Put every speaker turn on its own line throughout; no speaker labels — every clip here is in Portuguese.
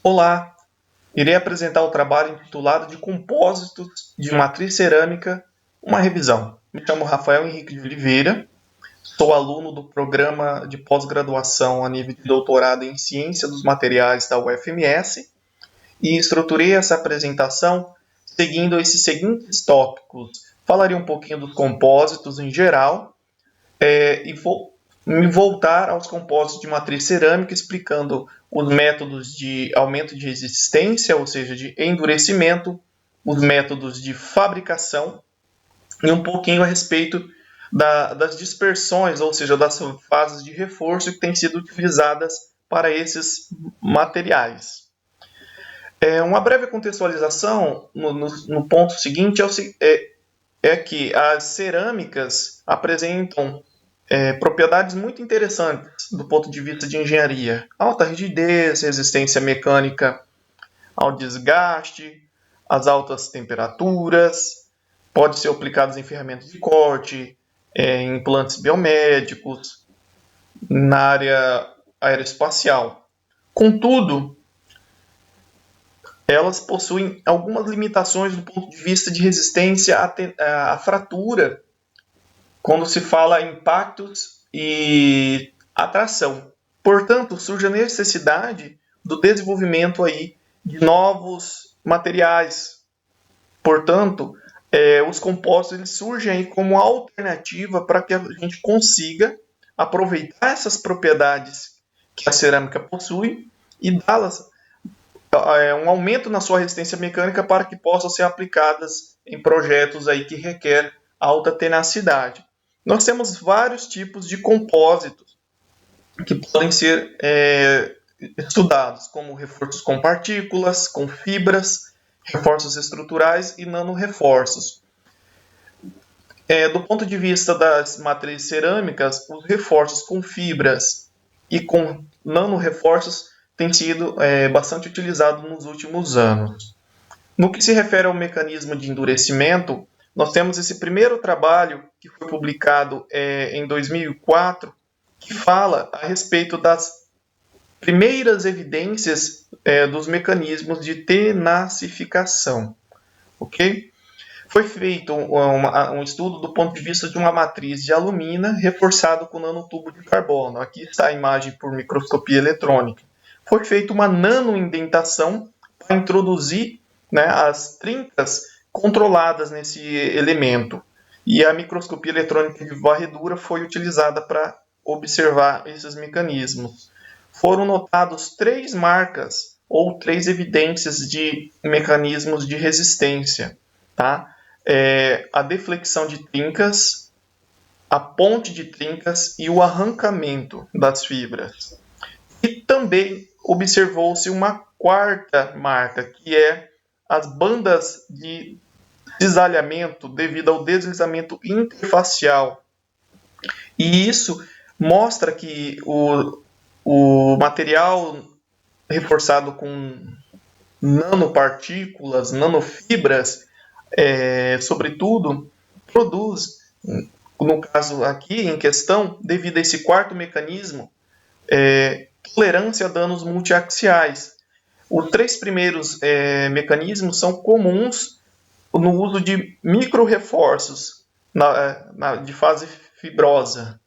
Olá, irei apresentar o trabalho intitulado de Compósitos de Matriz Cerâmica, uma revisão. Me chamo Rafael Henrique de Oliveira, sou aluno do programa de pós-graduação a nível de doutorado em Ciência dos Materiais da UFMS e estruturei essa apresentação seguindo esses seguintes tópicos. Falarei um pouquinho dos compósitos em geral, e vou me voltar aos compósitos de matriz cerâmica, explicando os métodos de aumento de resistência, ou seja, de endurecimento, os métodos de fabricação e um pouquinho a respeito das dispersões, ou seja, das fases de reforço que têm sido utilizadas para esses materiais. Uma breve contextualização no ponto seguinte é que as cerâmicas apresentam propriedades muito interessantes do ponto de vista de engenharia. Alta rigidez, resistência mecânica ao desgaste, as altas temperaturas, pode ser aplicados em ferramentas de corte, em implantes biomédicos, na área aeroespacial. Contudo, elas possuem algumas limitações do ponto de vista de resistência à fratura, quando se fala em impactos e atração. Portanto, surge a necessidade do desenvolvimento aí de novos materiais. Portanto, os compostos eles surgem aí como alternativa para que a gente consiga aproveitar essas propriedades que a cerâmica possui e dá-las um aumento na sua resistência mecânica para que possam ser aplicadas em projetos aí que requer alta tenacidade. Nós temos vários tipos de compósitos que podem ser estudados, como reforços com partículas, com fibras, reforços estruturais e nanoreforços. Do ponto de vista das matrizes cerâmicas, os reforços com fibras e com nanoreforços têm sido bastante utilizados nos últimos anos. No que se refere ao mecanismo de endurecimento, nós temos esse primeiro trabalho que foi publicado em 2004, que fala a respeito das primeiras evidências dos mecanismos de tenacificação. Ok? Foi feito um estudo do ponto de vista de uma matriz de alumina reforçado com nanotubo de carbono. Aqui está a imagem por microscopia eletrônica. Foi feita uma nanoindentação para introduzir as trincas controladas nesse elemento. E a microscopia eletrônica de varredura foi utilizada para observar esses mecanismos. Foram notados 3 marcas ou 3 evidências de mecanismos de resistência. Tá? A deflexão de trincas, a ponte de trincas e o arrancamento das fibras. E também observou-se uma quarta marca, que é as bandas de cisalhamento devido ao deslizamento interfacial. E isso mostra que o material reforçado com nanopartículas, nanofibras, sobretudo, produz, no caso aqui em questão, devido a esse quarto mecanismo, tolerância a danos multiaxiais. Os 3 primeiros mecanismos são comuns no uso de micro-reforços de fase fibrosa,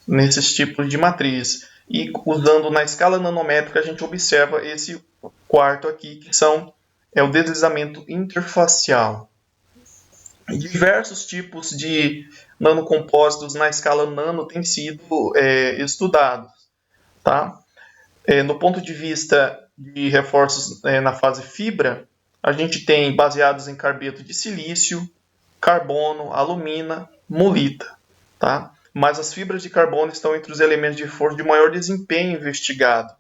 nesses tipos de matriz. E usando na escala nanométrica, a gente observa esse quarto aqui, que é o deslizamento interfacial. Diversos tipos de nanocompósitos na escala nano têm sido estudados. Tá? No ponto de vista de reforços na fase fibra, a gente tem baseados em carbeto de silício, carbono, alumina, molita. Tá? Mas as fibras de carbono estão entre os elementos de reforço de maior desempenho investigado.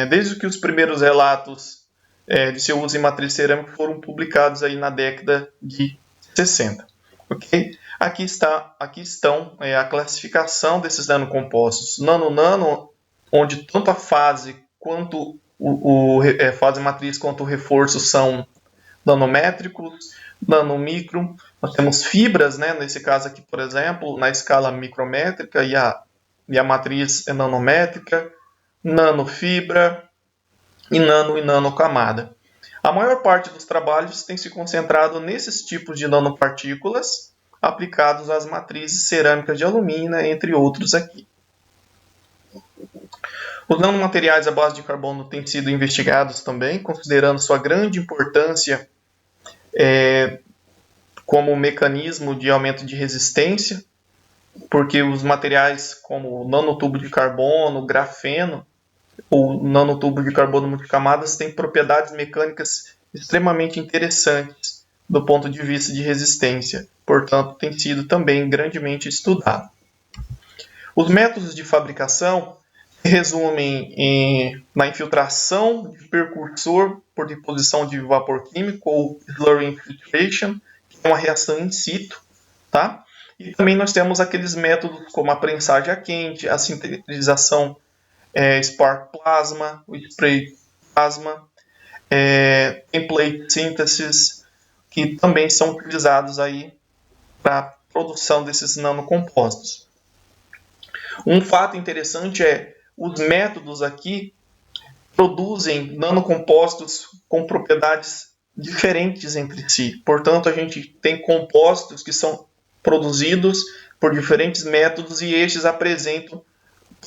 Desde que os primeiros relatos de seu uso em matriz cerâmica foram publicados aí na década de 60. Okay? Aqui estão a classificação desses nanocompostos. Nano-nano, onde tanto a fase quanto fase matriz quanto o reforço são nanométricos, nanomicro. Nós temos fibras, nesse caso aqui, por exemplo, na escala micrométrica e a matriz é nanométrica, nanofibra, e nanocamada. A maior parte dos trabalhos tem se concentrado nesses tipos de nanopartículas aplicados às matrizes cerâmicas de alumínio, entre outros aqui. Os nanomateriais à base de carbono têm sido investigados também, considerando sua grande importância como mecanismo de aumento de resistência, porque os materiais como o nanotubo de carbono, o grafeno, ou nanotubo de carbono multicamadas têm propriedades mecânicas extremamente interessantes do ponto de vista de resistência. Portanto, tem sido também grandemente estudado. Os métodos de fabricação se resumem na infiltração de precursor por deposição de vapor químico, ou slurry infiltration, que é uma reação in situ, tá? E também nós temos aqueles métodos como a prensagem a quente, a sintetização spark plasma, o spray plasma, template synthesis, que também são utilizados aí para a produção desses nanocompostos. Um fato interessante os métodos aqui produzem nanocompostos com propriedades diferentes entre si. Portanto, a gente tem compostos que são produzidos por diferentes métodos e estes apresentam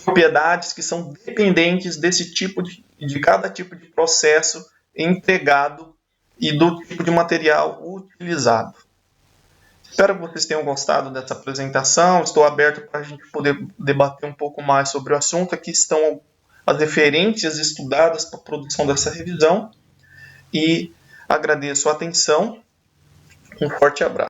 propriedades que são dependentes desse tipo de cada tipo de processo empregado e do tipo de material utilizado. Espero que vocês tenham gostado dessa apresentação. Estou aberto para a gente poder debater um pouco mais sobre o assunto. Aqui estão as referências estudadas para a produção dessa revisão e agradeço a atenção. Um forte abraço.